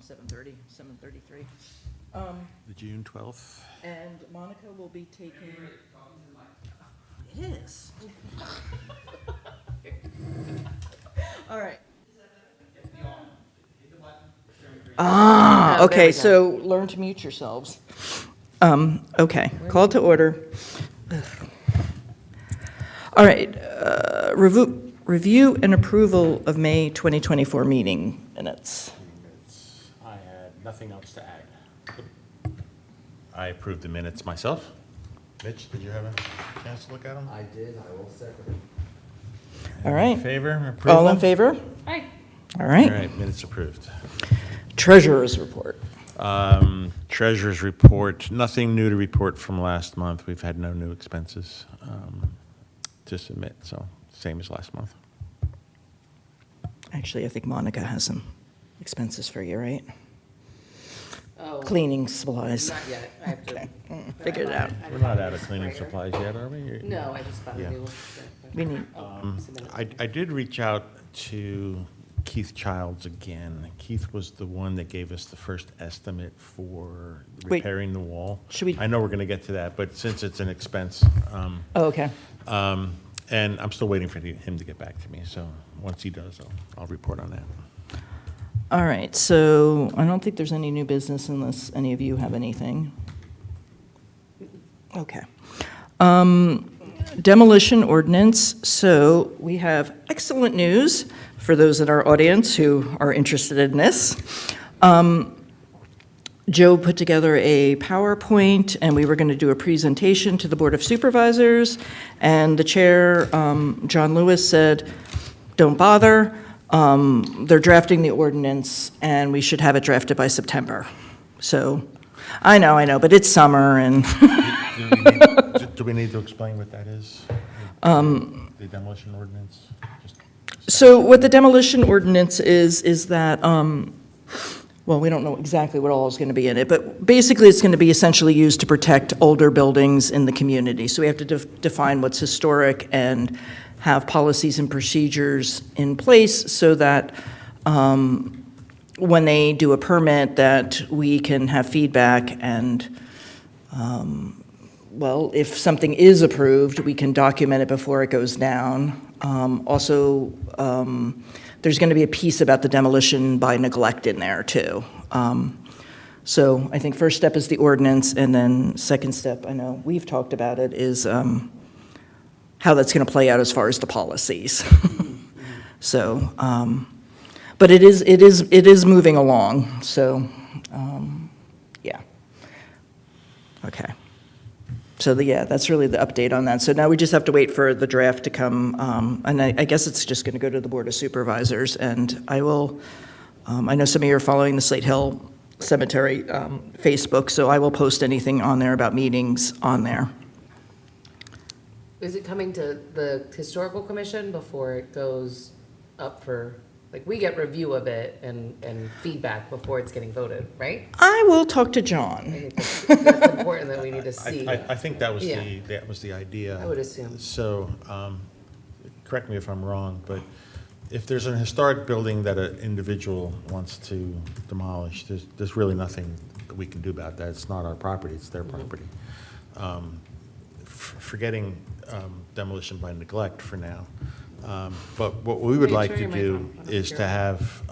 7:30, 7:33. The June 12th. And Monica will be taking. It is. All right. Oh, there Okay, we go. so learn to mute yourselves. Okay, call to order. All right, review and approval of May 2024 meeting minutes. I had nothing else to add. I approved the minutes myself. Mitch, did you have a chance to look at them? I did, I will second it. All right. In favor? All in Approval? favor? Aye. All All right, right, minutes approved. treasurer's report. Treasurer's report, nothing new to report from last month. We've had no new expenses to submit, so same as last month. Actually, I think Monica has some expenses for you, right? Oh, Cleaning supplies. not yet. I have to. Okay, figure it out. We're not out of cleaning supplies yet, are we? No, I just bought a Yeah. new one. We need, I did reach out to Keith Childs again. Keith was the one that gave us the first estimate for Wait. repairing the wall. Should we- I know we're going to get to that, but since it's an expense, oh, okay. and I'm still waiting for him to get back to me, so once he does, I'll report on that. All right, so I don't think there's any new business unless any of you have anything. Okay. Demolition ordinance, so we have excellent news for those in our audience who are interested in this. Joe put together a PowerPoint, and we were going to do a presentation to the Board of Supervisors, and the chair, John Lewis, said, don't bother. They're drafting the ordinance, and we should have it drafted by September. So, I know, but it's summer, and Do we need to explain what that is? The demolition ordinance? Just- so what the demolition ordinance is that, well, we don't know exactly what all is going to be in it, but basically it's going to be essentially used to protect older buildings in the community. So we have to define what's historic and have policies and procedures in place so that when they do a permit, that we can have feedback and, well, if something is approved, we can document it before it goes down. Also, there's going to be a piece about the demolition by neglect in there, too. So I think first step is the ordinance, and then second step, I know we've talked about it, is how that's going to play out as far as the policies. So, but it is moving along, so, yeah. Okay. So, yeah, that's really the update on that. So now we just have to wait for the draft to come, and I guess it's just going to go to the Board of Supervisors, and I will, I know some of you are following the Slate Hill Cemetery Facebook, so I will post anything on there about meetings on there. Is it coming to the historical commission before it goes up for, like, we get review of it and feedback before it's getting voted, right? I will talk to I John. think that's important that we need to see. I think that was Yeah. the idea. I would assume. So, correct me if I'm wrong, but if there's an historic building that an individual wants to demolish, there's really nothing that we can do about that. It's not our property, it's their property. Forgetting demolition by neglect for now. But what we would Wait, like turn to your mic do on. I don't is hear to it. have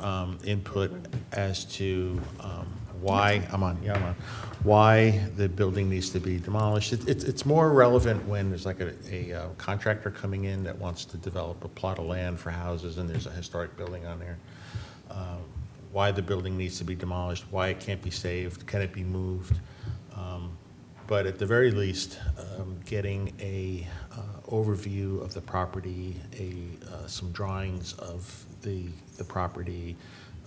input as to why, why the building needs to be demolished. It's more relevant when there's like a contractor coming in that wants to develop a plot of land for houses and there's a historic building on there. Why the building needs to be demolished, why it can't be saved, can it be moved? But at the very least, getting a overview of the property, some drawings of the property,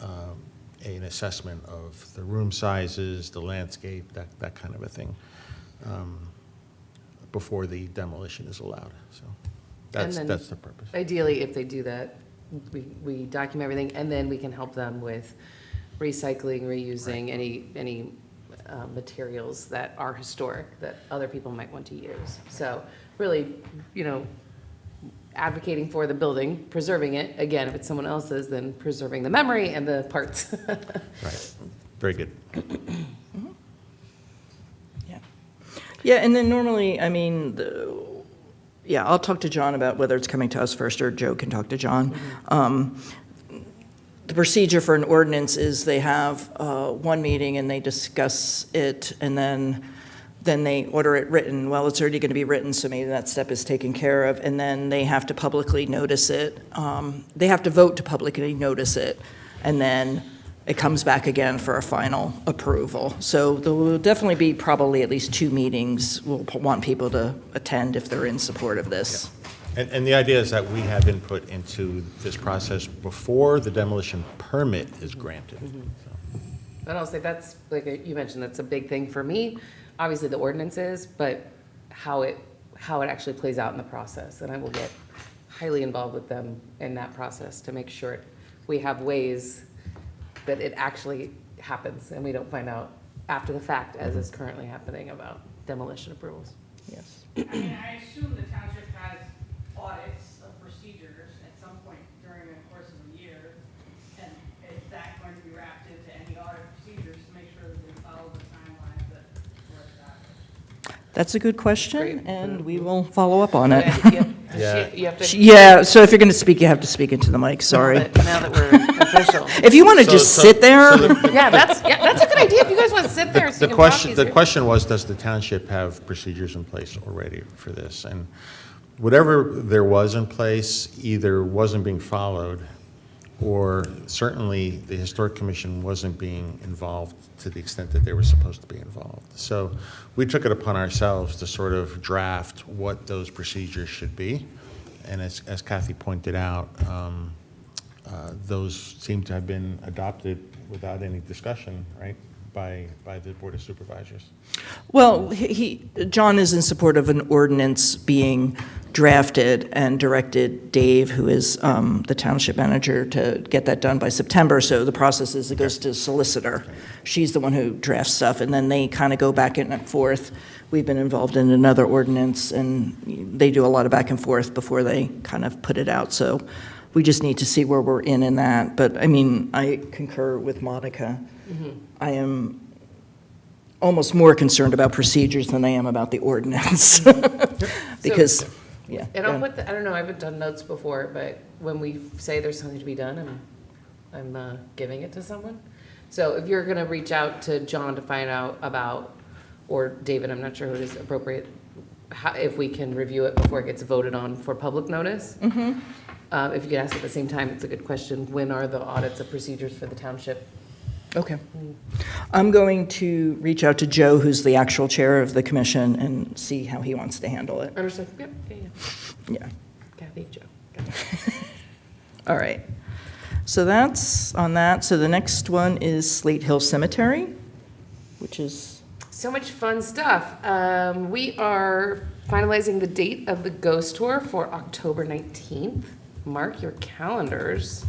an assessment of the room sizes, the landscape, that kind of a thing, before the demolition is allowed. So And then that's the purpose. Ideally, if they do that, we document everything, and then we can help them with recycling, reusing, any materials that are historic that other people might want to use. So really, advocating for the building, preserving it. Again, if it's someone else's, then preserving the memory and the parts. Right. Very good. Yeah. Yeah, and then normally, I mean, yeah, I'll talk to John about whether it's coming to us first or Joe can talk to John. The procedure for an ordinance is they have one meeting and they discuss it, and then they order it written. Well, it's already going to be written, so maybe that step is taken care of, and then they have to publicly notice it. They have to vote to publicly notice it, and then it comes back again for a final approval. So there will definitely be probably at least 2 meetings. We'll want people to attend if they're in support of this. And the idea is that we have input into this process before the demolition permit is granted. And I'll say that's, like you mentioned, that's a big thing for me. Obviously, the ordinance is, but how it actually plays out in the process. And I will get highly involved with them in that process to make sure we have ways that it actually happens and we don't find out after the fact, as is currently happening about demolition approvals. Yes. I mean, I assume the township has audits of procedures at some point during the course of the year. And is that going to be wrapped into any audit procedures to make sure that they follow the timelines that were established? That's a good question, Great. and we will follow up on it. Yeah. You have to. Yeah, so if you're going to speak, you have to speak into the mic, sorry. Now that we're official. If you want to just sit there. Yeah, that's a good idea. If you guys want to sit there so The you can talk question, easier. the question was, does the township have procedures in place already for this? And whatever there was in place either wasn't being followed, or certainly the Historic Commission wasn't being involved to the extent that they were supposed to be involved. So we took it upon ourselves to sort of draft what those procedures should be. And as Cathy pointed out, those seem to have been adopted without any discussion, right, by the Board of Supervisors. Well, John is in support of an ordinance being drafted and directed Dave, who is the township manager, to get that done by September. So the process is it goes to solicitor. She's the one who drafts stuff, and then they kind of go back and forth. We've been involved in another ordinance, and they do a lot of back and forth before they kind of put it out. So we just need to see where we're in that. But, I mean, I concur with Monica. I am almost more concerned about procedures than I am about the ordinance. Because, yeah. And I'll put, I don't know, I haven't done notes before, but when we say there's something to be done, I'm giving it to someone. So if you're gonna reach out to John to find out about, or David, I'm not sure who it is appropriate, if we can review it before it gets voted on for public notice. If you could ask at the same time, it's a good question, when are the audits of procedures for the township? Okay. I'm going to reach out to Joe, who's the actual chair of the commission, and see how he wants to handle it. Understood, yep, yeah. Yeah. Kathy, Joe. Got it. All right. So that's on that. So the next one is Slate Hill Cemetery, which is, So much fun stuff. We are finalizing the date of the ghost tour for October 19th. Mark your calendars.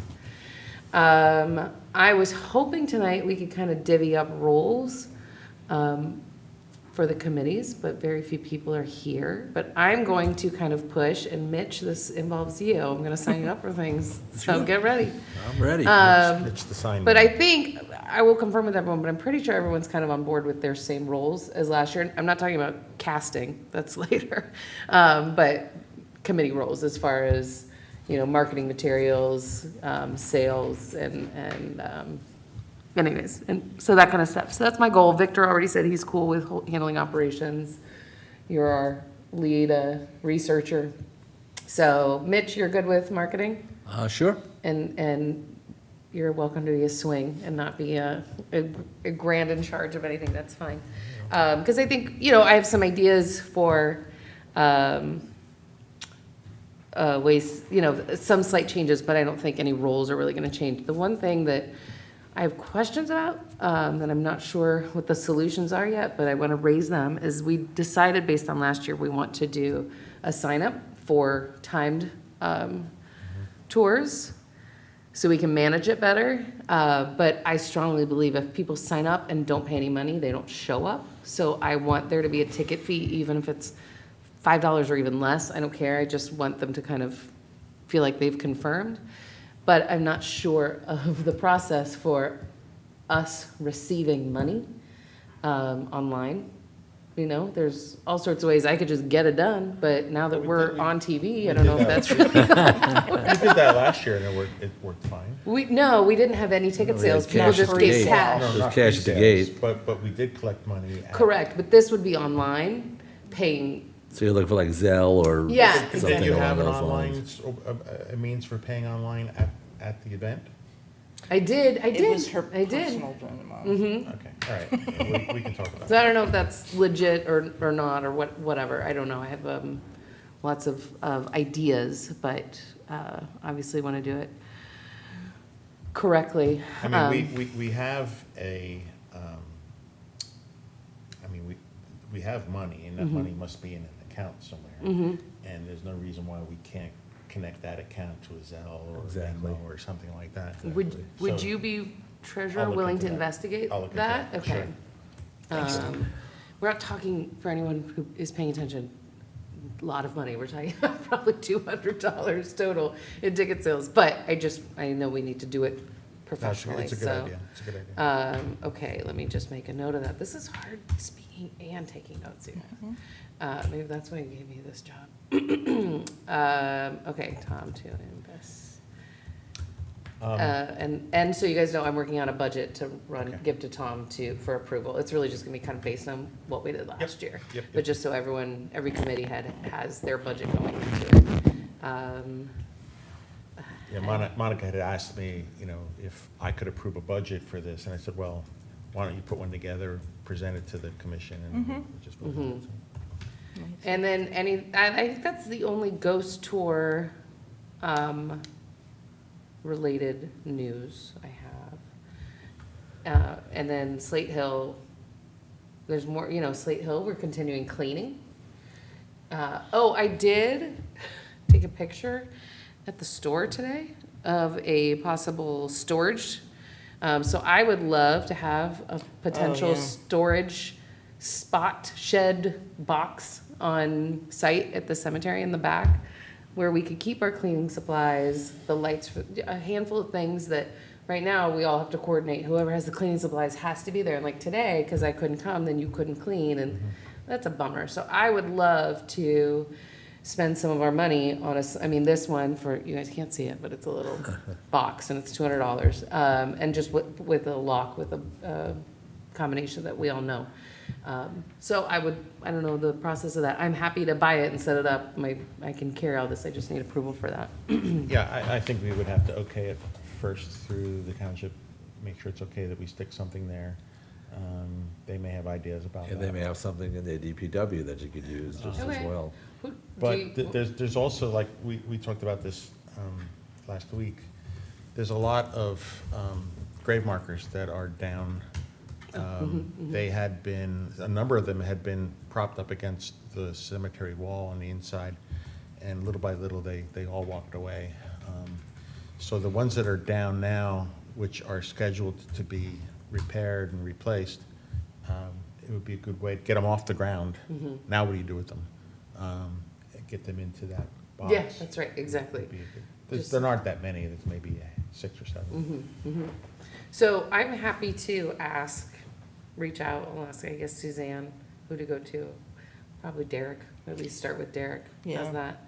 I was hoping tonight we could kind of divvy up roles for the committees, but very few people are here. But I'm going to kind of push, and Mitch, this involves you. I'm going to sign you up for things, so get ready. I'm ready. It's the sign. But I think, I will confirm with everyone, but I'm pretty sure everyone's kind of on board with their same roles as last year. I'm not talking about casting, that's later, but committee roles as far as, you know, marketing materials, sales, and anyways, and so that kind of stuff. So that's my goal. Victor already said he's cool with handling operations. You're our lead researcher. So Mitch, you're good with marketing? Sure. And you're welcome to be a swing and not be a grand in charge of anything, that's fine. Because I think, you know, I have some ideas for ways, you know, some slight changes, but I don't think any roles are really gonna change. The one thing that I have questions about, that I'm not sure what the solutions are yet, but I wanna raise them, is we decided based on last year, we want to do a sign up for timed tours, so we can manage it better. But I strongly believe if people sign up and don't pay any money, they don't show up. So I want there to be a ticket fee, even if it's $5 or even less. I don't care. I just want them to kind of feel like they've confirmed. But I'm not sure of the process for us receiving money online. You know, there's all sorts of ways I could just get it done, but now that we're on TV, I don't know if that's really. We did that last year and it worked fine. We didn't have any ticket No, we had sales. People cash just at the gave gate. cash. There's not cash at the pre-sales, gate. But we did collect money. Correct, but this would be online, paying, So you're looking for like Zelle or Yeah, something Did you along have an those online, lines? a means for paying online at the event? I did. It was her I did. personal Venmo. Okay, all right, we can talk about So that. I don't know if that's legit or not, or whatever, I don't know, I have, lots of ideas, but, obviously want to do it correctly. I mean, we have we have money, and that money must be in an account somewhere. And there's no reason why we can't connect that account to a Zelle or a Exactly. Venmo or something like that. Would So- you be I'll treasurer look willing into to that. investigate I'll look into that? that, Okay. sure. We're not talking, for anyone who is paying attention, a lot of money. We're talking about probably $200 total in ticket sales. But I know we need to do it professionally, It's a good so. idea, it's a good idea. Okay, let me just make a note of that. This is hard speaking and taking notes here. Maybe that's why you gave me this job. Okay, Tom to invest. And so you guys know I'm working on a budget to Okay. give to Tom for approval. It's really just gonna be kind of based on what we did last year. Yep, But yep. just so every committee has their budget going into it. Yeah, Monica had asked me, if I could approve a budget for this, and I said, well, why don't you put one together, present it to the commission, and we'll just vote on it. And then I think that's the only ghost tour, related news I have. And then Slate Hill, there's more, Slate Hill, we're continuing cleaning. I did take a picture at the store today of a possible storage. So I would love to have a potential yeah. storage spot shed box on site at the cemetery in the back, where we could keep our cleaning supplies, the lights, a handful of things that right now we all have to coordinate. Whoever has the cleaning supplies has to be there. And like today, because I couldn't come, then you couldn't clean, and that's a bummer. So I would love to spend some of our money on this one you guys can't see it, but it's a little box and it's $200. And just with a lock, with a combination that we all know. So I don't know the process of that. I'm happy to buy it and set it up. I can carry all this. I just need approval for that. Yeah, I think we would have to okay it first through the township, make sure it's okay that we stick something there. They may have ideas about that. And they may have something in their DPW that you could use just as Okay. well. But there's also, like, we talked about this last week, there's a lot of grave markers that are down. They had been, a number of them had been propped up against the cemetery wall on the inside, and little by little, they all walked away. So the ones that are down now, which are scheduled to be repaired and replaced, it would be a good way to get them off the ground. Now what do you do with them? Get them into that box. Yeah, that's right, exactly. Would be a good- There aren't that many, there's maybe 6 or 7. So I'm happy to reach out, I'll ask, I guess, Suzanne, who to go to. Probably Derek, at least start with Derek. Yeah. How's that?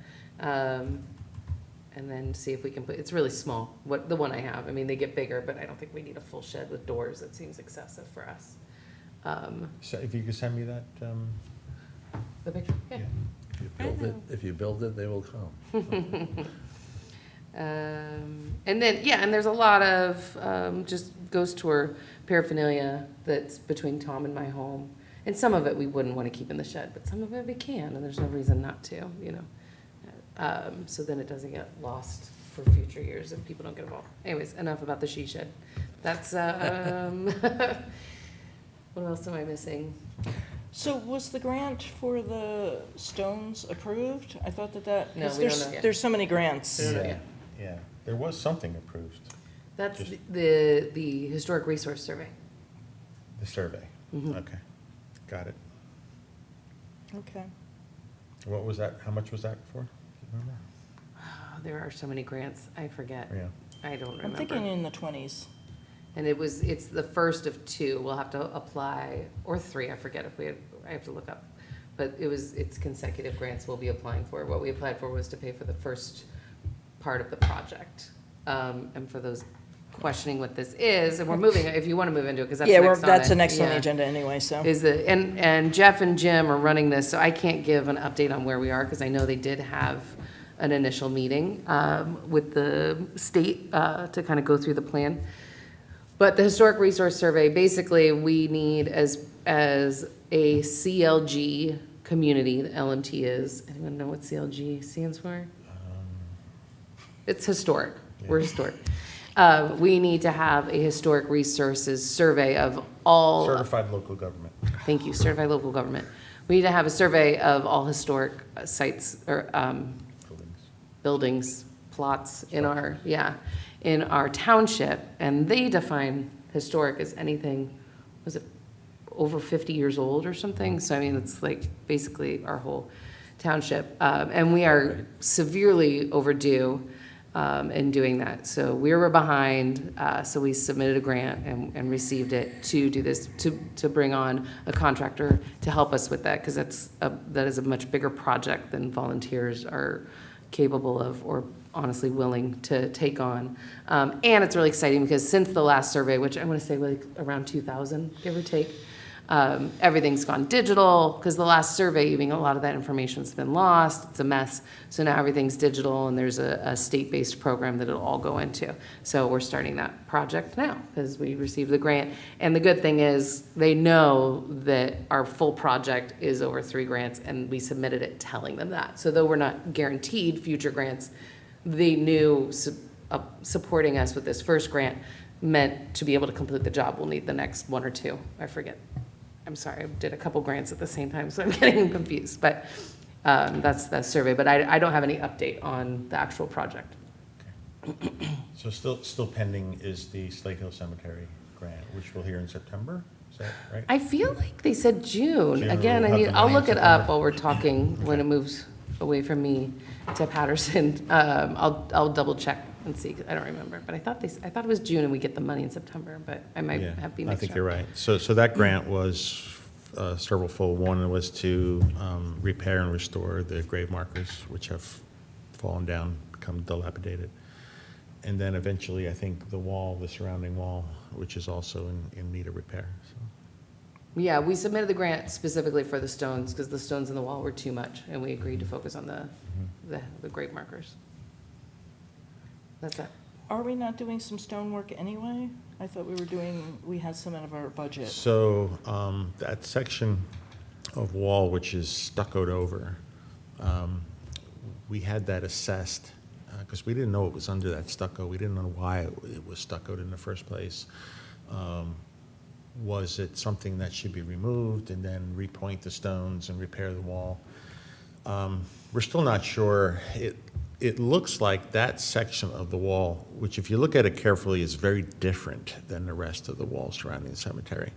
And then see if we can it's really small, the one I have. I mean, they get bigger, but I don't think we need a full shed with doors. That seems excessive for us. So if you could send me that, The picture? Yeah. If you build it, they will come. And then, and there's a lot of just ghost tour paraphernalia that's between Tom and my home. And some of it we wouldn't want to keep in the shed, but some of it we can, and there's no reason not to, So then it doesn't get lost for future years if people don't get involved. Anyways, enough about the she shed. That's, what else am I missing? So was the grant for the stones approved? I thought that, No, 'cause we don't know yet. there's so many grants. We don't know yet. yeah, there was something approved, That's Just- the Historic Resource Survey. the survey. Okay, got it. Okay. What was that, how much was that for? Do you remember? Oh, there are so many grants, I forget. Yeah. I don't I'm thinking remember. in the 20s. And it's the first of two. We'll have to apply, or three, I forget I have to look up. But it's consecutive grants we'll be applying for. What we applied for was to pay for the first part of the project. And for those questioning what this is, and we're moving, if you want to move into it, because that's Yeah, next on that's the it. next on the Yeah. agenda anyway, so. And Jeff and Jim are running this, so I can't give an update on where we are, because I know they did have an initial meeting with the state to kind of go through the plan. But the Historic Resource Survey, basically, we need as a CLG community, the LMT is, anyone know what CLG stands for? It's historic, we're historic. We need to have a historic resources survey of all. Certified local government. Thank you, certified local government. We need to have a survey of all historic sites or buildings, plots in our township. And they define historic as anything, was it over 50 years old or something? So I mean, it's like basically our whole township. And we are severely overdue in doing that. So we were behind, so we submitted a grant and received it to do this, to bring on a contractor to help us with that, because that is a much bigger project than volunteers are capable of or honestly willing to take on. And it's really exciting because since the last survey, which I want to say like around 2000, give or take, everything's gone digital, because the last survey, even a lot of that information's been lost. It's a mess. So now everything's digital, and there's a state-based program that it'll all go into. So we're starting that project now because we received the grant. And the good thing is they know that our full project is over 3 grants, and we submitted it telling them that. So though we're not guaranteed future grants, they knew supporting us with this first grant meant to be able to complete the job, we'll need the next 1 or 2. I forget. I'm sorry, I did a couple grants at the same time, so I'm getting confused. But that's the survey. But I don't have any update on the actual project. So still pending is the Slate Hill Cemetery grant, which we'll hear in September, is that right? I feel like they said June. June, Again, we'll have the I'll money look in it up September. while we're talking when it moves away from me to Patterson. I'll double check and see, 'cause I don't remember. But I thought it was June and we get the money in September, but I might Yeah, have been I mixed think up. you're right. So that grant was several fold. One was to repair and restore the grave markers, which have fallen down, become dilapidated. And then eventually, I think the surrounding wall, which is also in need of repair. So. Yeah, we submitted the grant specifically for the stones, because the stones in the wall were too much, and we agreed to focus on the grave markers. That's it. Are we not doing some stonework anyway? I thought we had some out of our budget. So that section of wall, which is stuccoed over, we had that assessed because we didn't know it was under that stucco. We didn't know why it was stuccoed in the first place. Was it something that should be removed and then repoint the stones and repair the wall? We're still not sure. It looks like that section of the wall, which if you look at it carefully is very different than the rest of the wall surrounding the cemetery,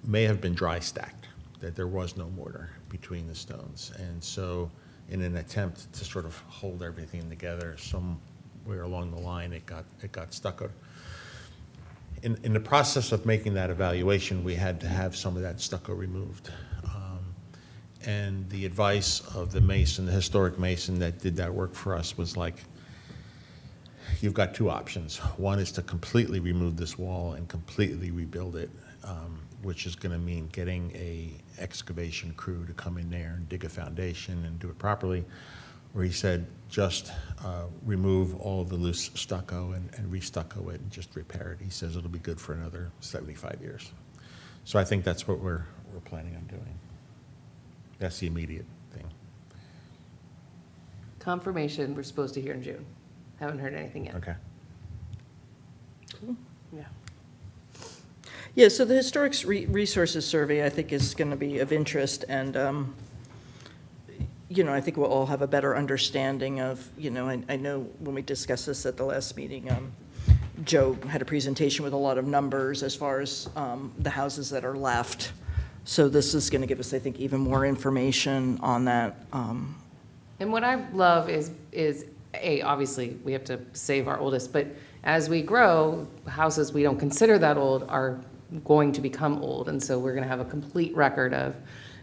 may have been dry stacked, that there was no mortar between the stones. And so in an attempt to sort of hold everything together, somewhere along the line it got stuccoed. In the process of making that evaluation, we had to have some of that stucco removed. And the advice of the mason, the historic mason that did that work for us was like, you've got 2 options. One is to completely remove this wall and completely rebuild it, which is going to mean getting a excavation crew to come in there and dig a foundation and do it properly. Or he said, just remove all of the loose stucco and re-stucco it and just repair it. He says it'll be good for another 75 years. So I think that's what we're planning on doing. That's the immediate thing. Confirmation, we're supposed to hear in June. Haven't heard anything yet. Okay. Yeah. Yeah, so the Historic Resources Survey, I think, is going to be of interest, and, I think we'll all have a better understanding of, I know when we discussed this at the last meeting, Joe had a presentation with a lot of numbers as far as the houses that are left. So this is going to give us, I think, even more information on that. And what I love is obviously we have to save our oldest, but as we grow, houses we don't consider that old are going to become old. And so we're going to have a complete record of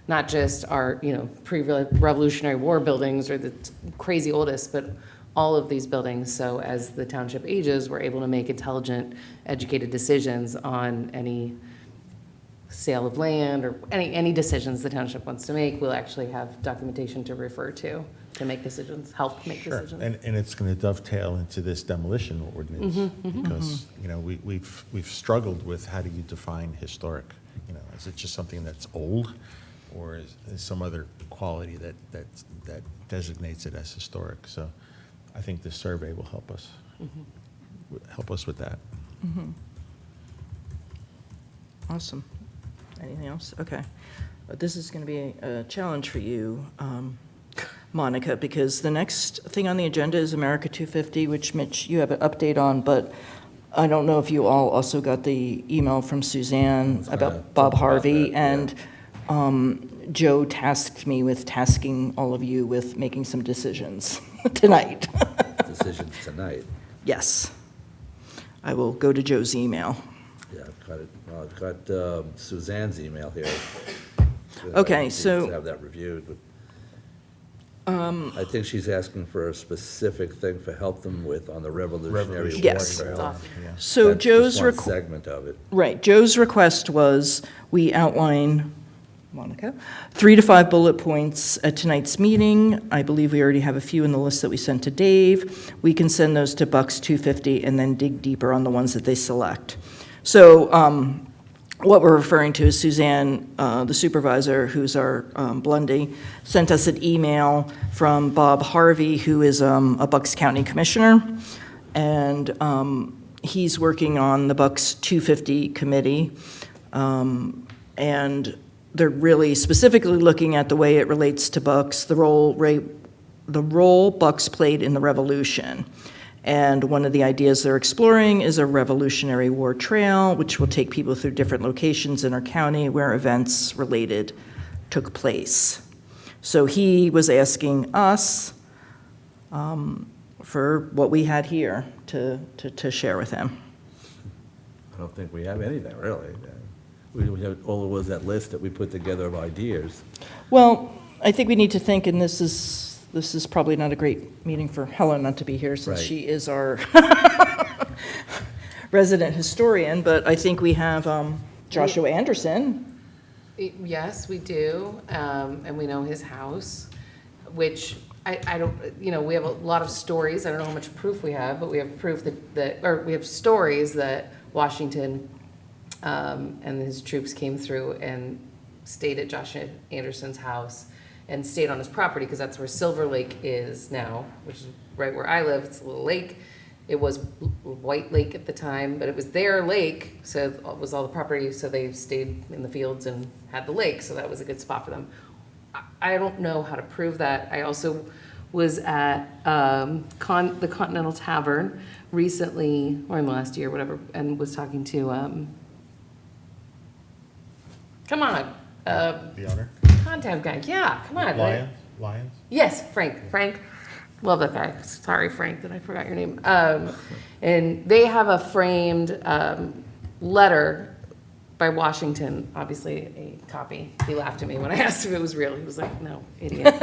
not just our, pre-Revolutionary War buildings or the crazy oldest, but all of these buildings. So as the township ages, we're able to make intelligent, educated decisions on any sale of land or any decisions the township wants to make. We'll actually have documentation to refer to make decisions, help make Sure, decisions. and it's going to dovetail into this demolition ordinance, because, we've struggled with how do you define historic? Is it just something that's old, or is some other quality that designates it as historic? So I think this survey will help us, with that. Awesome. Anything else? Okay. But this is going to be a challenge for you, Monica, because the next thing on the agenda is America 250, which, Mitch, you have an update on, but I don't know if you all also got the email from Suzanne about Bob Harvey, and Joe tasked me with tasking all of you with making some decisions tonight. Decisions tonight. Yes. I will go to Joe's email. Yeah, I've got it. Well, I've got Suzanne's email here. Okay, Needs so- to have that reviewed, but I think she's asking for a specific thing for help them with on the Revolutionary War Revolutionary Yes. Trail. Awesome. So That's Joe's just one segment of it. Right, Joe's request was we outline, Monica, 3 to 5 bullet points at tonight's meeting. I believe we already have a few in the list that we sent to Dave. We can send those to Bucks 250 and then dig deeper on the ones that they select. So what we're referring to is Suzanne, the supervisor, who's our Blundy, sent us an email from Bob Harvey, who is a Bucks County Commissioner, and he's working on the Bucks 250 committee, and they're really specifically looking at the way it relates to Bucks, the role Bucks played in the Revolution. And one of the ideas they're exploring is a Revolutionary War trail, which will take people through different locations in our county where events related took place. So he was asking us for what we had here to share with him. I don't think we have anything, really. We have, all it was that list that we put together of ideas. Well, I think we need to think, and this is probably not a great meeting for Helen not to be here, since Right. she is our resident historian, but I think we have Joshua Anderson. Yes, we do, and we know his house, which I don't, we have a lot of stories. I don't know how much proof we have, but we have proof or we have stories that Washington and his troops came through and stayed at Joshua Anderson's house and stayed on his property, because that's where Silver Lake is now, which is right where I live. It's a little lake. It was White Lake at the time, but it was their lake, so it was all the property, so they stayed in the fields and had the lake, so that was a good spot for them. I don't know how to prove that. I also was at the Continental Tavern recently, or in the last year, whatever, and was talking to, come on, The owner? contact guy, yeah, come on. Lions? Yes, Frank, love that guy. Sorry, Frank, that I forgot your name. And they have a framed letter by Washington, obviously a copy. He laughed at me when I asked if it was real. He was like, no, idiot.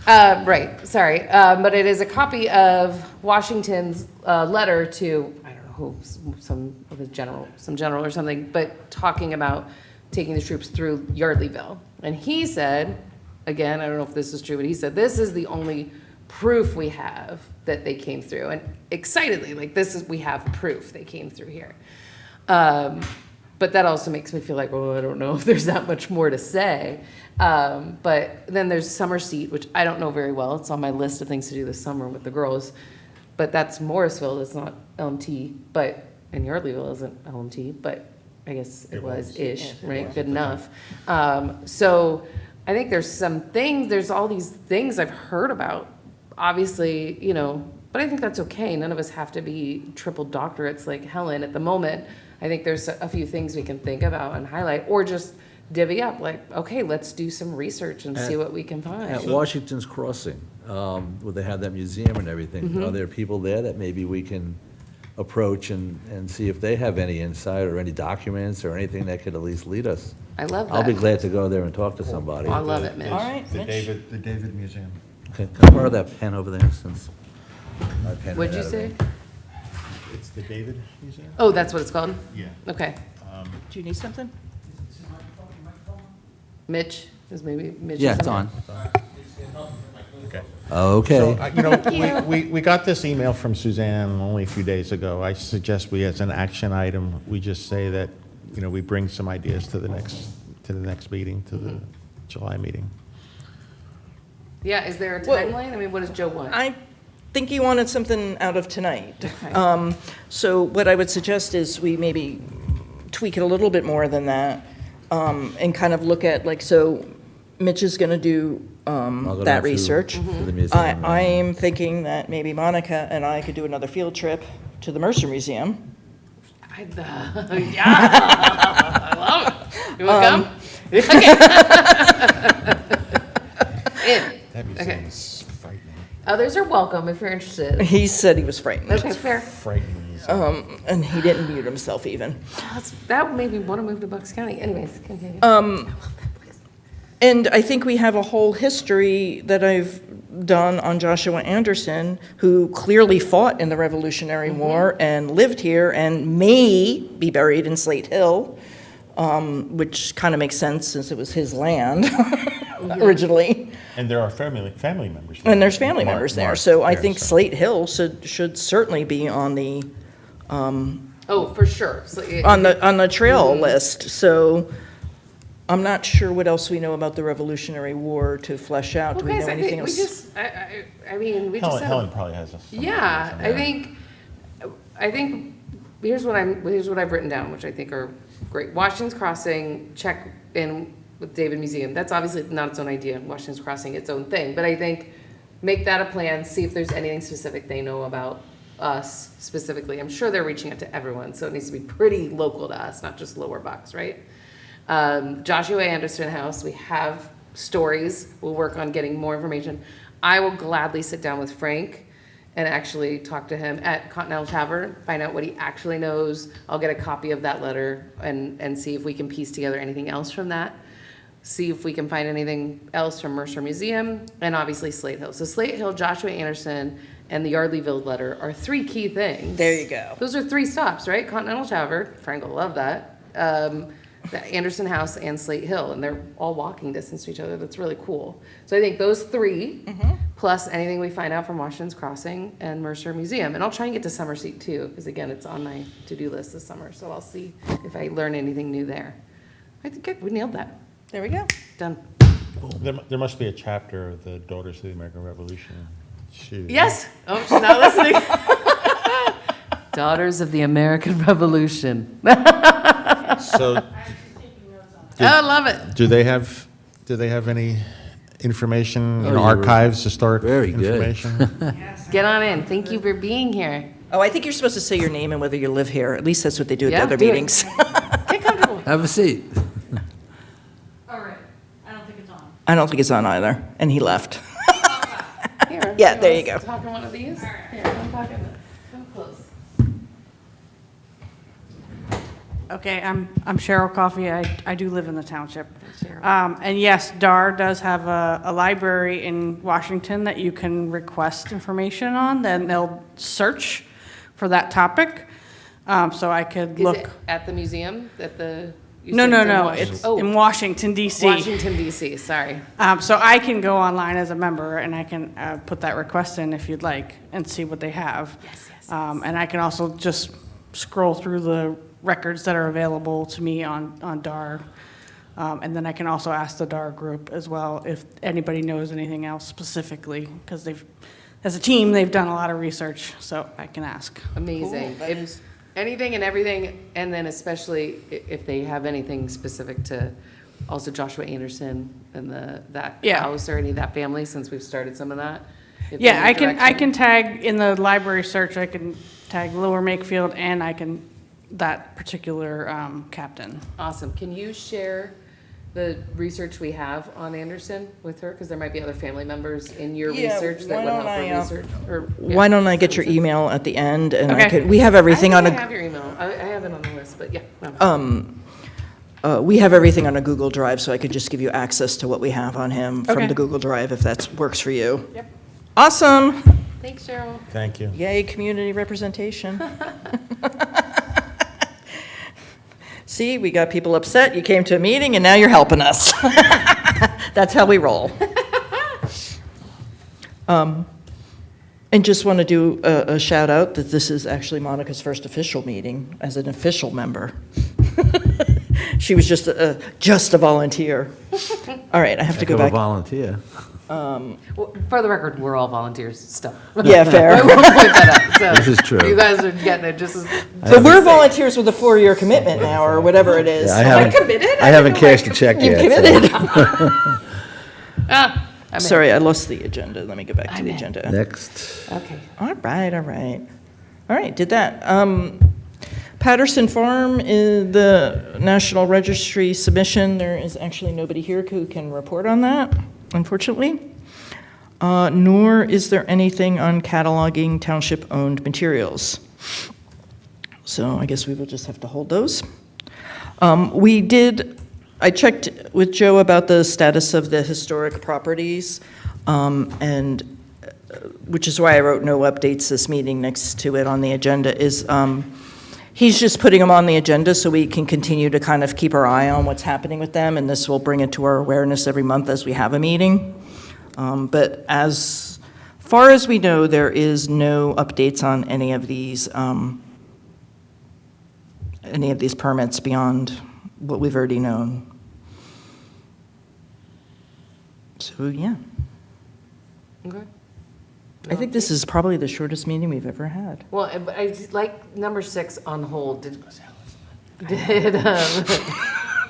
Right, sorry. But it is a copy of Washington's letter to, I don't know who, some general or something, but talking about taking the troops through Yardleyville. And he said, again, I don't know if this is true, but he said, this is the only proof we have that they came through. And excitedly, like, we have proof they came through here. But that also makes me feel like, well, I don't know if there's that much more to say. But then there's Summer Seat, which I don't know very well. It's on my list of things to do this summer with the girls. But that's Morrisville, it's not LMT, and Yardleyville isn't LMT, but I guess it was-ish, right? Good enough. So I think there's all these things I've heard about, obviously, but I think that's okay. None of us have to be triple doctorates like Helen at the moment. I think there's a few things we can think about and highlight, or just divvy up, like, okay, let's do some research and see what we can At find. Washington's Crossing, where they have that museum and everything, are there people there that maybe we can approach and see if they have any insight or any documents or anything that could at least lead us. I love that. I'll be glad to go there and talk to somebody. I love it, Mitch. All right, The Mitch. The David Museum. Okay, can I borrow that pen over there since my pen What'd ran you out of say? ink? It's the David Museum? Oh, that's what it's called? Yeah. Okay. Do you need something? Mitch, is maybe Mitch? Yeah, is it's on on. Okay. Okay. So, we got this email from Suzanne only a few days ago. I suggest we, as an action item, we just say that, we bring some ideas to the next meeting, to the July meeting. Yeah, is there a Well, timeline? I mean, what does Joe want? I think he wanted something out of tonight. So what I would suggest is we maybe tweak it a little bit more than that, and kind of look at, like, so Mitch is going to do I'll go down that to- research. to the museum. I am thinking that maybe Monica and I could do another field trip to the Mercer Museum. Yeah, I love it. You want to come? Okay. In. That museum Okay. is frightening. Others are welcome if you're interested. He said he was frightened, Okay, fair. Frightening museum. and he didn't mute himself even. That made me want to move to Bucks County. Anyways, continue. And I think we have a whole history that I've done on Joshua Anderson, who clearly fought in the Revolutionary War and lived here and may be buried in Slate Hill, which kind of makes sense since it was his land originally. And there are family members there. And there's family Mark- members there. Mark So I there, think so- Slate Hill should certainly be on the Oh, for sure. So, on the trail list. So I'm not sure what else we know about the Revolutionary War to flesh out. Do we Okay, know so I anything think we else? just, I mean, we just Helen, have. Helen probably has some Yeah, information, I think, here's what I've written down, which I think are great. Washington's Crossing, check in with David Museum. That's obviously not its own idea. Washington's Crossing, its own thing. But I think, make that a plan, see if there's anything specific they know about us specifically. I'm sure they're reaching out to everyone, so it needs to be pretty local to us, not just Lower Bucks, right? Joshua Anderson House, we have stories. We'll work on getting more information. I will gladly sit down with Frank and actually talk to him at Continental Tavern, find out what he actually knows. I'll get a copy of that letter and see if we can piece together anything else from that. See if we can find anything else from Mercer Museum, and obviously Slate Hill. So Slate Hill, Joshua Anderson, and the Yardleyville letter are three key things. There you go. Those are three stops, right? Continental Tavern, Frank will love that. The Anderson House and Slate Hill, and they're all walking distance to each other. That's really cool. So I think those three, plus anything we find out from Washington's Crossing and Mercer Museum. And I'll try and get to Summer Seat too, because again, it's on my to-do list this summer. So I'll see if I learn anything new there. I think we nailed that. There we go. Done. There must be a chapter of the Daughters of the American Revolution. Shoot. Yes. Oh, she's not listening. Daughters of the American Revolution. So, I'm actually taking notes on it. Oh, I love it. do they have any information in Oh, yeah, archives, historic very good. information? Get on in. Thank you for being here. Oh, I think you're supposed to say your name and whether you live here. At least that's what they do at the Yeah, other do it. meetings. Get comfortable. Have a seat. All right, I don't think it's on. I don't think it's on either, and he left. Here, Yeah, there you go. Talk on one of these. Here, come talk in. Come close. Okay, I'm Cheryl Coffey. I do live in the township. Cheryl. And yes, DAR does have a library in Washington that you can request information on, then they'll search for that topic. So I could Is look. it at the museum, at the? you No, said no, in no, Washington- it's Oh, in Washington DC. Washington DC, sorry. So I can go online as a member and I can put that request in if you'd like and see what they have. Yes, yes, And I can also just scroll through the records that are available to me on DAR. And then I can also ask the DAR group as well if anybody knows anything else specifically, because as a team, they've done a lot of research, so I can ask. Amazing. Cool, that If- is- Anything and everything, and then especially if they have anything specific to also Joshua Anderson and that Yeah. house or any of that family, since we've started some of that. If Yeah, any I can direction. tag in the library search, I can tag Lower Makefield and I can, that particular captain. Awesome. Can you share the research we have on Anderson with her? Because there might be other family members in your Yeah, research that why would don't help I, her research. Or, yeah. Why don't I get your email at the end, and I Okay. could, we have everything on I think I a, have your email. I have it on the list, but yeah. No. we have everything on a Google Drive, so I could just give you access to what we have on him from Okay. the Google Drive, if that works for you. Yep. Awesome. Thanks, Cheryl. Thank you. Yay, community representation. See, we got people upset, you came to a meeting, and now you're helping us. That's how we roll. And just want to do a shout out that this is actually Monica's first official meeting as an official member. She was just a volunteer. All right, I have to go back. volunteer. Well, for the record, we're all volunteers still. Yeah, fair. I will point that out. So This is true. You guys are getting it just as. But we're volunteers with a 4-year commitment now, or whatever it is. Yeah, I haven't, committed? I haven't cashed a check You've yet. so- committed. I'm in. Sorry, I lost the agenda. Let me go back to I'm the in. agenda. Next. Okay. All right, all right. All right, did that. Patterson Farm is the National Registry submission. There is actually nobody here who can report on that, unfortunately. Nor is there anything on cataloging township-owned materials. So I guess we will just have to hold those. I checked with Joe about the status of the historic properties, and which is why I wrote no updates this meeting next to it on the agenda, is he's just putting them on the agenda so we can continue to kind of keep our eye on what's happening with them, and this will bring it to our awareness every month as we have a meeting. But as far as we know, there is no updates on any of these permits beyond what we've already known. So, yeah. Okay. I think this is probably the shortest meeting we've ever had. Well, but I like number 6 on hold. Did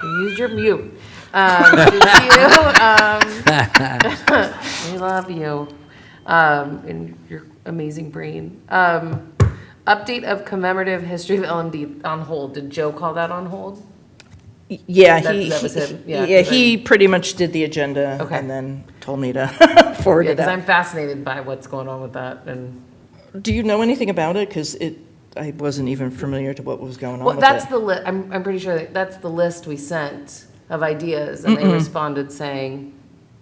use your mute. Did you? We love you, and your amazing brain. Update of commemorative history of LMD on hold. Did Joe call that on hold? Yeah, That was him. Yeah, yeah, 'cause he pretty much did the agenda Okay. and then told me to forward Yeah, it because I'm out. fascinated by what's going on with that, and Do you know anything about it? Because I wasn't even familiar to what was going on well, with that's it. the list. I'm pretty sure that's the list we sent of ideas, and they responded saying,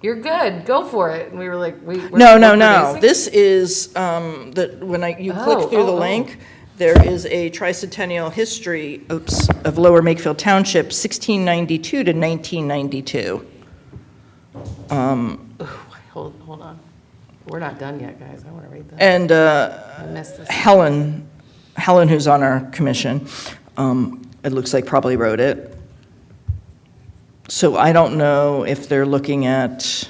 "You're good, go for it." And we were like, we're No. producing? This is, when you click through the link, there is a tricentennial history, of Lower Makefield Township, 1692 to 1992. Hold on. We're not done yet, guys. I want to read that. And I missed this. Helen, who's on our commission, it looks like probably wrote it. So I don't know if they're looking at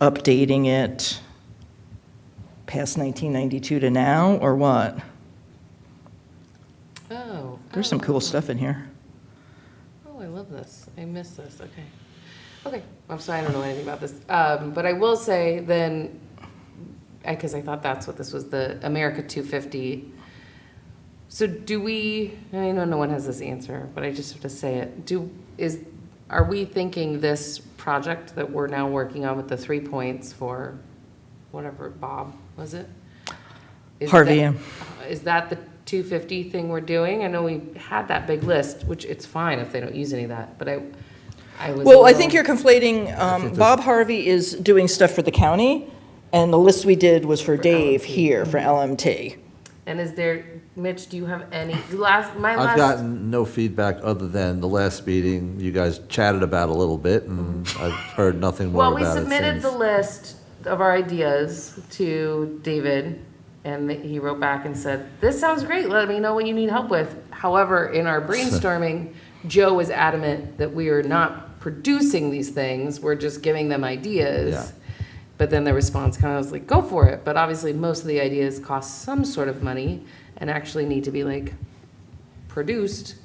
updating it past 1992 to now, or what. Oh. There's some cool stuff in here. Oh, I love this. I missed this. Okay. Okay. I'm sorry, I don't know anything about this. But I will say then, because I thought that's what this was, the America 250. So do we, I know no one has this answer, but I just have to say it. Are we thinking this project that we're now working on with the 3 points for whatever, Bob, was it? Harvey, yeah. Is that the 250 thing we're doing? I know we had that big list, which it's fine if they don't use any of that, but I was. Well, I think you're conflating, Bob Harvey is doing stuff for the county, and the list we did was for Dave LMT. here, for LMT. And is there, Mitch, do you have any, I've last, gotten no feedback other than the last meeting you guys chatted about a little bit, and I've heard nothing more well, about it we submitted the since. list of our ideas to David, and he wrote back and said, "This sounds great, let me know what you need help with." However, in our brainstorming, Joe was adamant that we are not producing these things, we're just giving them ideas. Yeah. But then the response kind of was like, go for it. But obviously, most of the ideas cost some sort of money and actually need to be like produced,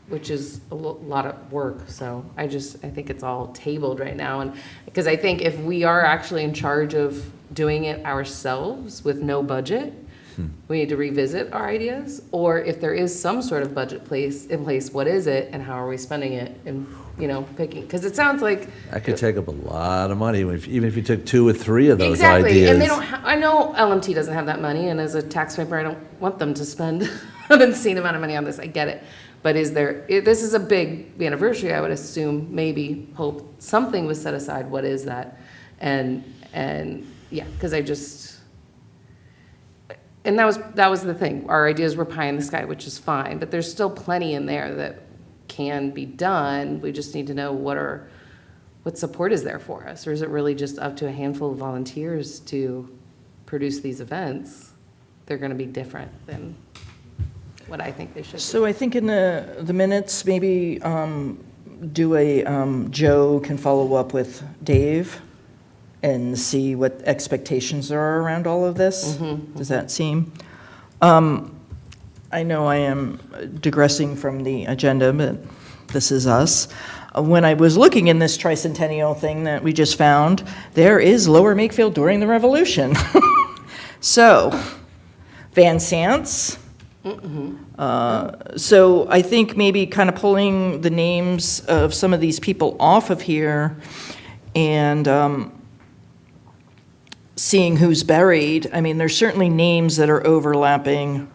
which is a lot of work. So I think it's all tabled right now. And because I think if we are actually in charge of doing it ourselves with no budget, we need to revisit our ideas, or if there is some sort of budget in place, what is it, and how are we spending it, and, picking, because it sounds like. That could take up a lot of money, even if you took 2 or 3 of those Exactly, ideas. and they don't, I know LMT doesn't have that money, and as a taxpayer, I don't want them to spend an obscene amount of money on this, I get it. But this is a big anniversary, I would assume, maybe, hope, something was set aside, what is that? And, yeah, because and that was the thing, our ideas were pie in the sky, which is fine, but there's still plenty in there that can be done, we just need to know what support is there for us, or is it really just up to a handful of volunteers to produce these events? They're gonna be different than what I think they should be. So I think in the minutes, maybe Joe can follow up with Dave and see what expectations are around all of this. Does that seem? I know I am digressing from the agenda, but this is us. When I was looking in this tricentennial thing that we just found, there is Lower Makefield during the Revolution. So, Van Sant's. So I think maybe kind of pulling the names of some of these people off of here and seeing who's buried. I mean, there's certainly names that are overlapping.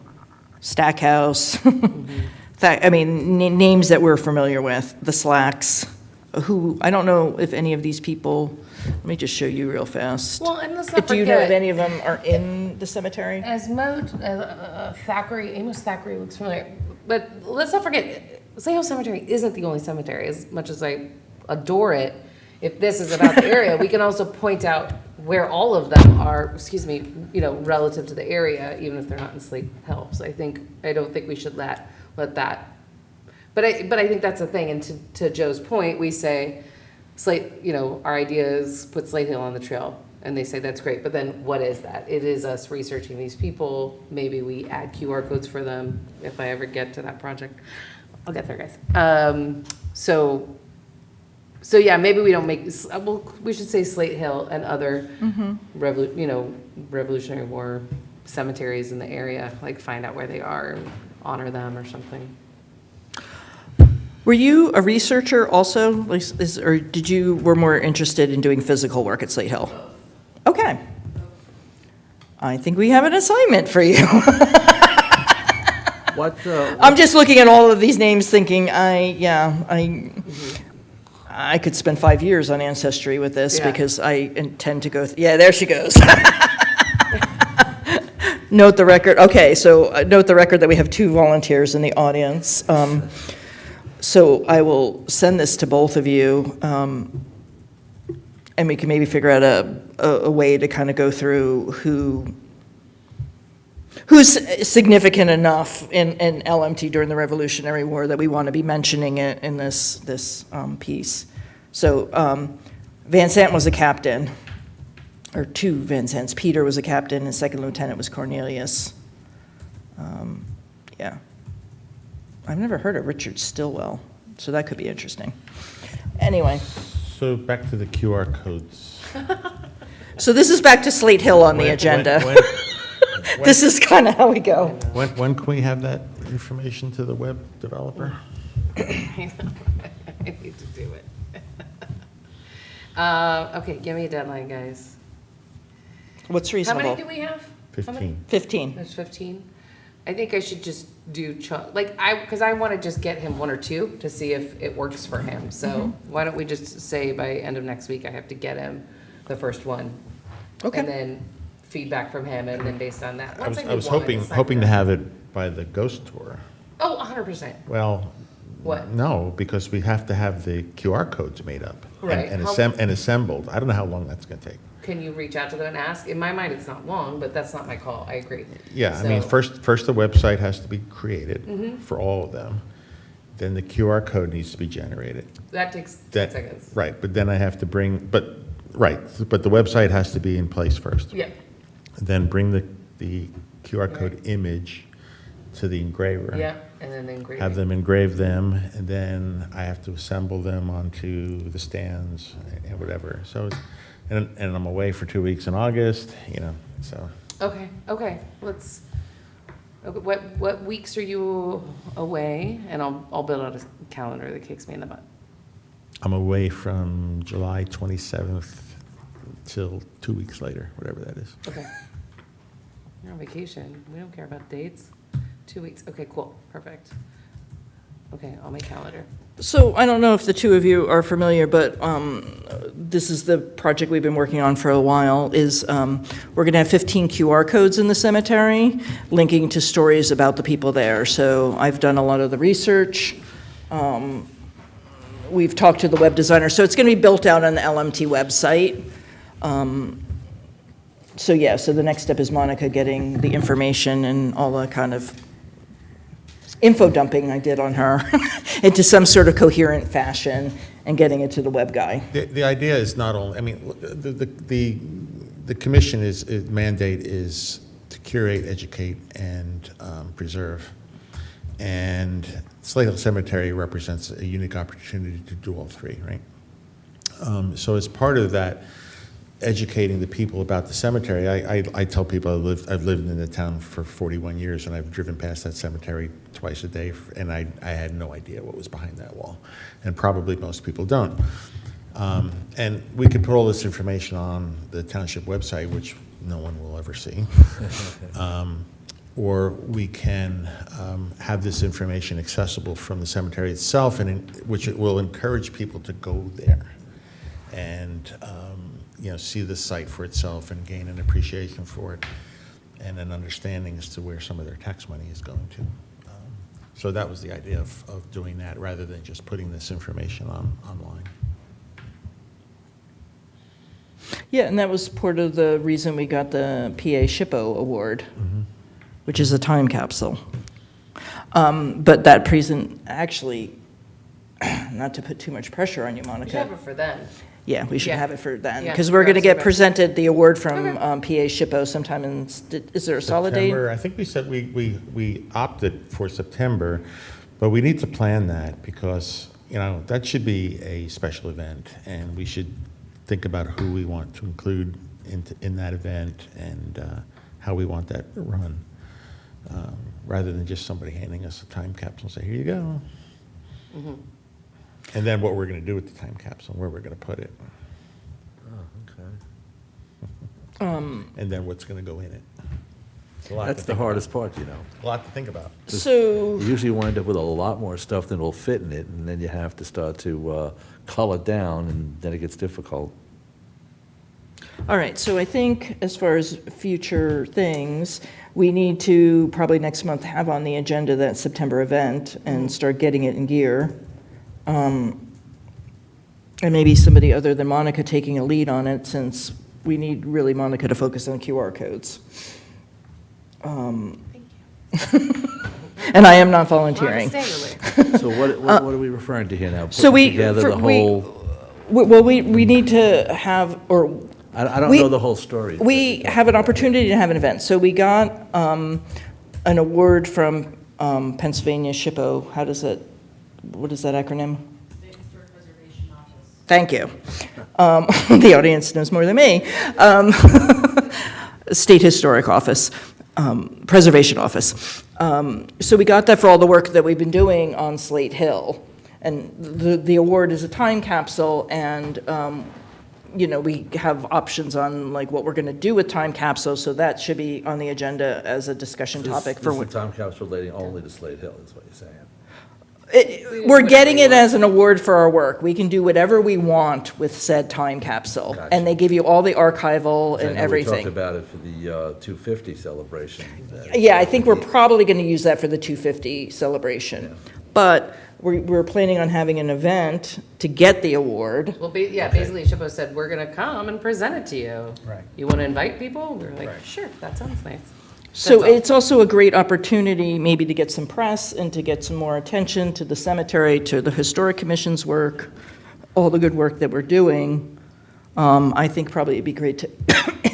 Stackhouse. Names that we're familiar with. The Slacks, who, I don't know if any of these people, let me just show you real fast. Well, and let's not Do you know if forget, any of them are in the cemetery? as Thackeray, Amos Thackeray looks familiar, but let's not forget, Slate Hill Cemetery isn't the only cemetery, as much as I adore it. If this is about the area, we can also point out where all of them are, relative to the area, even if they're not in Slate Hill. So I don't think we should let that. But I think that's the thing, and to Joe's point, we say, Slate, our idea is put Slate Hill on the trail, and they say that's great, but then what is that? It is us researching these people, maybe we add QR codes for them, if I ever get to that project. I'll get there, guys. So yeah, maybe we don't we should say Slate Hill and other Revolutionary War cemeteries in the area, like find out where they are and honor them or something. Were you a researcher also, or were more interested in doing physical work at Slate Hill? Okay. I think we have an assignment for you. I'm just looking at all of these names thinking, I could spend 5 years on Ancestry with this because I intend to go, there she goes. Note the record, okay, so note the record that we have 2 volunteers in the audience. So I will send this to both of you, and we can maybe figure out a way to kind of go through who's significant enough in LMT during the Revolutionary War that we want to be mentioning it in this piece. So Van Sant was a captain, or 2 Van Sants. Peter was a captain, and second lieutenant was Cornelius. I've never heard of Richard Stilwell, so that could be interesting. Anyway. So back to the QR codes. So this is back to Slate Hill on the agenda. This is kind of how we go. When can we have that information to the web developer? I need to do it. Okay, give me a deadline, guys. What's How reasonable? many do we have? How many? 15. 15. There's 15. I think I should just do, because I want to just get him 1 or 2 to see if it works for him. So why don't we just say by end of next week, I have to get him the first one. Okay. And then feedback from him, and then based on that. I was hoping to have it by the ghost tour. Oh, 100%. Well, What? no, because we have to have the QR codes made up Right. and How- assembled. I don't know how long that's going to take. Can you reach out to them and ask? In my mind, it's not long, but that's not my call. I agree. Yeah, I mean, So- first the website has to be created for all of them. Then the QR code needs to be generated. That takes 10 That- seconds. Right, but then I have to but the website has to be in place first. Yeah. Then bring the QR code image to the engraver. Yeah, and then engrave Have it. them engrave them, and then I have to assemble them onto the stands and whatever. So, and I'm away for 2 weeks in August, so. Okay, let's, Okay, what weeks are you away? And I'll build out a calendar that kicks me in the butt. I'm away from July 27th till 2 weeks later, whatever that is. Okay. You're on vacation. We don't care about dates. 2 weeks. Okay, cool. Perfect. Okay, I'll make calendar. So I don't know if the two of you are familiar, but this is the project we've been working on for a while, is we're going to have 15 QR codes in the cemetery linking to stories about the people there. So I've done a lot of the research. We've talked to the web designer. So it's going to be built out on the LMT website. So yeah, so the next step is Monica getting the information and all the kind of info dumping I did on her into some sort of coherent fashion and getting it to the web guy. The idea is not only, I mean, the commission mandate is to curate, educate, and preserve. And Slate Hill Cemetery represents a unique opportunity to do all three, right? So as part of that, educating the people about the cemetery, I tell people I've lived in the town for 41 years, and I've driven past that cemetery twice a day, and I had no idea what was behind that wall, and probably most people don't. And we could put all this information on the township website, which no one will ever see, or we can have this information accessible from the cemetery itself, and which it will encourage people to go there and see the site for itself and gain an appreciation for it and an understanding as to where some of their tax money is going to. So that was the idea of doing that rather than just putting this information online. Yeah, and that was part of the reason we got the PA SHPO award, which is a time capsule. But that actually, not to put too much pressure on you, We should Monica. have it for then. Yeah, we should Yeah. have it for then, Yeah, because we're going to get absolutely. presented the award from Okay. PA SHPO sometime in, is there a solid date? September, I think we said we opted for September, but we need to plan that because, that should be a special event, and we should think about who we want to include in that event and how we want that to run, rather than just somebody handing us a time capsule and say, here you go. And then what we're going to do with the time capsule, where we're going to put it, Oh, okay. and then what's going to go in it. It's a lot to That's the think hardest about. part, A lot to think about. So, You usually wind up with a lot more stuff than will fit in it, and then you have to start to cull it down, and then it gets difficult. all right, so I think as far as future things, we need to probably next month have on the agenda that September event and start getting it in gear. And maybe somebody other than Monica taking a lead on it, since we need really Monica to focus on QR codes. Thank you. And I am not Monica, volunteering. stay early. So what are we referring to here now? So Putting together the whole, we need to have, or I don't we- know the whole story. we have an opportunity to have an event. So we got an award from Pennsylvania SHPO. What is that acronym? State Historic Preservation Office. Thank you. The audience knows more than me. State Historic Office, Preservation Office. So we got that for all the work that we've been doing on Slate Hill. And the award is a time capsule, and, we have options on like what we're going to do with time capsules, so that should be on the agenda as a discussion topic for This what. is the time capsule relating only to Slate Hill, is what you're saying. We're getting it as an award for our work. We can do whatever we want with said time capsule. Gotcha. And they give you all the archival I and know we everything. talked about it for the 250 celebration. Yeah, I think we're probably going to use that for the 250 celebration. But we're planning on having an event to get the award. Well, basically, SHPO said, we're gonna come and present it to you. Right. You wanna invite people? We were like, Right. sure, that sounds nice. So That's all. it's also a great opportunity maybe to get some press and to get some more attention to the cemetery, to the Historic Commission's work, all the good work that we're doing. I think probably it'd be great to,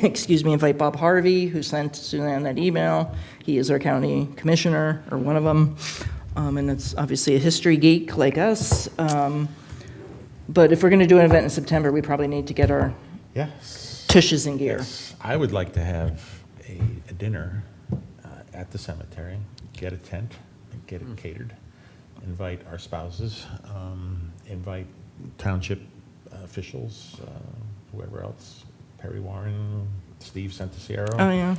invite Bob Harvey, who sent Suzanne that email. He is our county commissioner, or one of them. And it's obviously a history geek like us. But if we're going to do an event in September, we probably need to get our Yes. tushes in gear. Yes. I would like to have a dinner at the cemetery, get a tent, get it catered, invite our spouses, invite township officials, whoever else, Perry Warren, Steve Santasiero. Oh, yeah.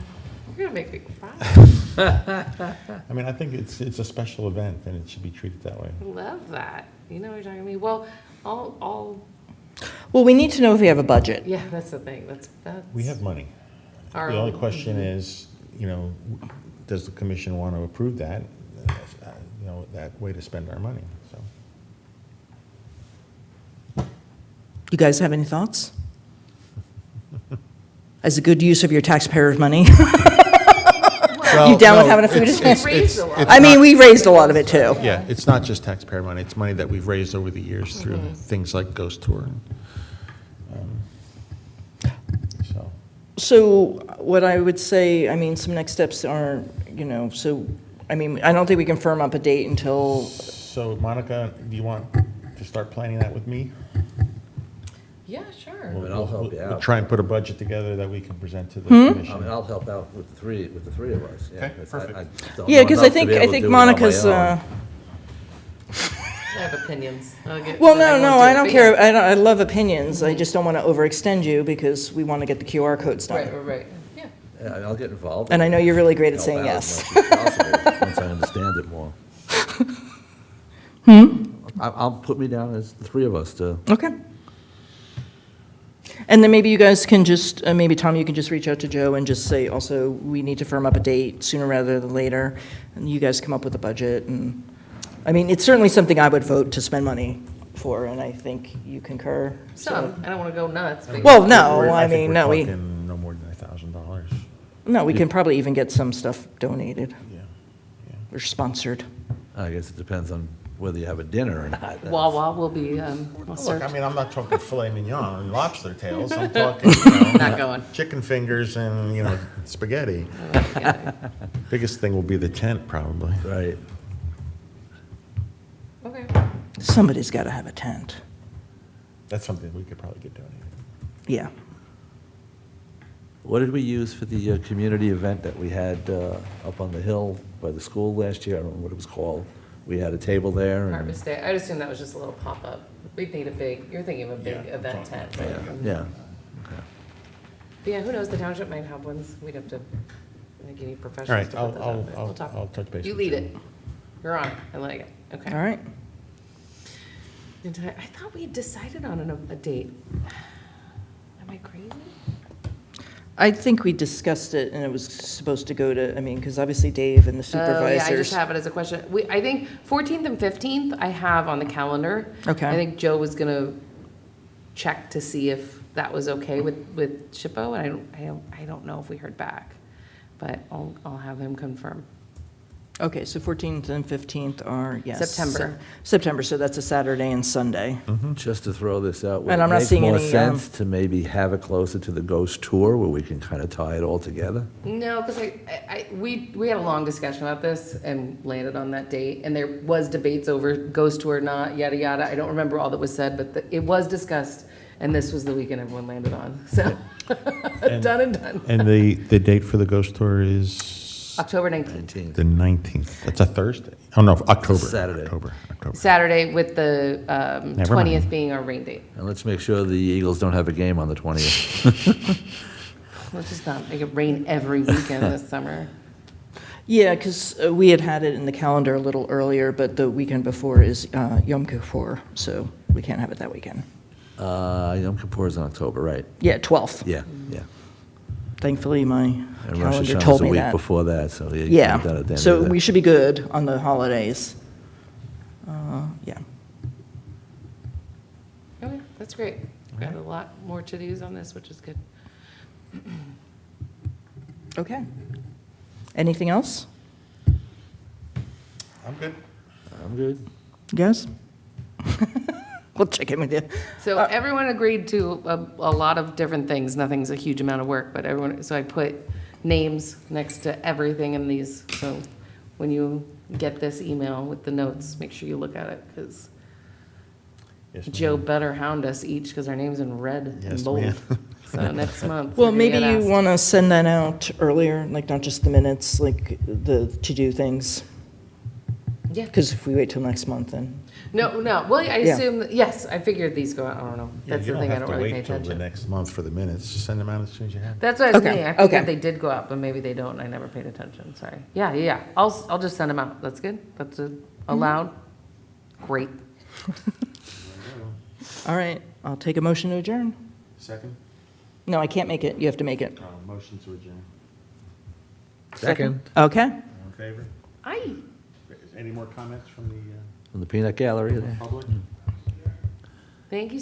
You're gonna make me cry. I mean, I think it's a special event, and it should be treated that way. I love that. You know what you're talking to me. Well, I'll, Well, we need to know if we have a budget. yeah, that's the thing. That's. We have money. Our The only own. question is, does the commission want to approve that, that way to spend our money, so. You guys have any thoughts? As a good use of your taxpayers' money? You down with having a food it's- stand? Raised a lot. I mean, we raised a lot of it, too. Yeah, it's not just taxpayer money, it's money that we've raised over the years through things like Ghost Tour. So, So what I would say, I mean, some next steps are, so, I mean, I don't think we can firm up a date until, so Monica, do you want to start planning that with me? Yeah, sure. mean, I'll help you We'll out. try and put a budget together that we can present to the I mean, commission. I'll help out with the three of us. Yeah, Okay, 'cause I- perfect. I don't yeah, know because enough to be able to do it on my Monica's, own. I have opinions. well, no, I don't care, But I love opinions, I just don't want to overextend you, because we want to get the QR codes yeah. done. Right. Yeah. Yeah, I'll get involved. And I know you're really great at help saying out yes. as much as possible, once I understand it more. I'll put me down as the three of us to, Okay. And then maybe you guys can just, maybe Tom, you can just reach out to Joe and just say also, we need to firm up a date sooner rather than later, and you guys come up with a budget, and, I mean, it's certainly something I would vote to spend money for, and I think you concur. Some. I don't want to go nuts. But Well, no, I think mean, we're no, we, talking no more than $1,000. no, we can probably even get some stuff donated Yeah. or sponsored. I guess it depends on whether you have a dinner or not. Wawa will be will Look, serve. I mean, I'm not talking filet mignon and lobster tails, I'm talking, Not going. chicken fingers and, spaghetti. Biggest thing will be the tent, probably. Right. Okay. Somebody's got to have a tent. That's something we could probably get donated. Yeah. What did we use for the community event that we had up on the hill by the school last year? I don't know what it was called. We had a table there. and- Harvest Day. I'd assume that was just a little pop-up. We'd need a big, you're thinking of a big Yeah, event something tent, like right? that. Yeah. But yeah, who knows, the township might have ones. We'd have to, I think you need All professionals right, to put those out. but we'll talk. I'll touch base. You with lead you. it. You're on. I like it. Okay. All right. And I thought we had decided on a date. Am I crazy? I think we discussed it, and it was supposed to go to, I mean, because obviously Dave and the Oh, yeah, I just supervisors. have it as a question. I think 14th and 15th I have on the calendar. Okay. I think Joe was gonna check to see if that was okay with Chippo, and I don't know if we heard back, but I'll have him confirm. Okay, so 14th and 15th are, yes. September. September, so that's a Saturday and Sunday. Just to throw this out, would And it I'm not make seeing more any, sense to maybe have it closer to the ghost tour where we can kind of tie it all together? No, because we had a long discussion about this and landed on that date, and there was debates over ghost tour or not, yada, yada. I don't remember all that was said, but it was discussed, and this was the weekend everyone landed on, so, done and done. And the date for the ghost tour is October 19th. 19th. the 19th. That's a Thursday? Oh, no, October. Saturday. October. Saturday with the Never 20th mind. being our rain date. And let's make sure the Eagles don't have a game on the 20th. Let's just not make it rain every weekend this summer. Yeah, because we had it in the calendar a little earlier, but the weekend before is Yom Kippur, so we can't have it that weekend. Yom Kippur is in October, right? Yeah, 12th. Yeah, yeah. Thankfully, my And Rosh calendar Hashanah's told a me week that. before that, so you get that at the Yeah, end so of we that. should be good on the holidays. Yeah. Okay, that's great. Got a lot more to-dos on this, which is good. Okay. Anything else? I'm good. I'm good. Yes? We'll check in with you. So everyone agreed to a lot of different things. Nothing's a huge amount of work, but everyone, so I put names next to everything in these. So when you get this email with the notes, make sure you look at it, because Yes, Joe ma'am. better hound us each, because our name's in red and Yes, bold. ma'am. So next month. Well, we're gonna maybe get you asked. want to send that out earlier, like not just the minutes, like the to-do things. Yeah. Because if we wait till next month, then, No, well, I Yeah. assume, yes, I figured these go out, I don't know. Yeah, That's you the thing, I don't really pay You don't have to wait till attention. the next month for the minutes, just send them out as soon as you have them. That's what I was Okay, thinking. I okay. figured they did go out, but maybe they don't, and I never paid attention, sorry. Yeah. I'll just send them out. That's good? That's allowed? Great. all right, I'll take a motion to adjourn. Second? No, I can't make it, you have to make it. Motion to adjourn. Second, Okay, All in favor? Aye. Any more comments from the from the peanut gallery there. public? Thank you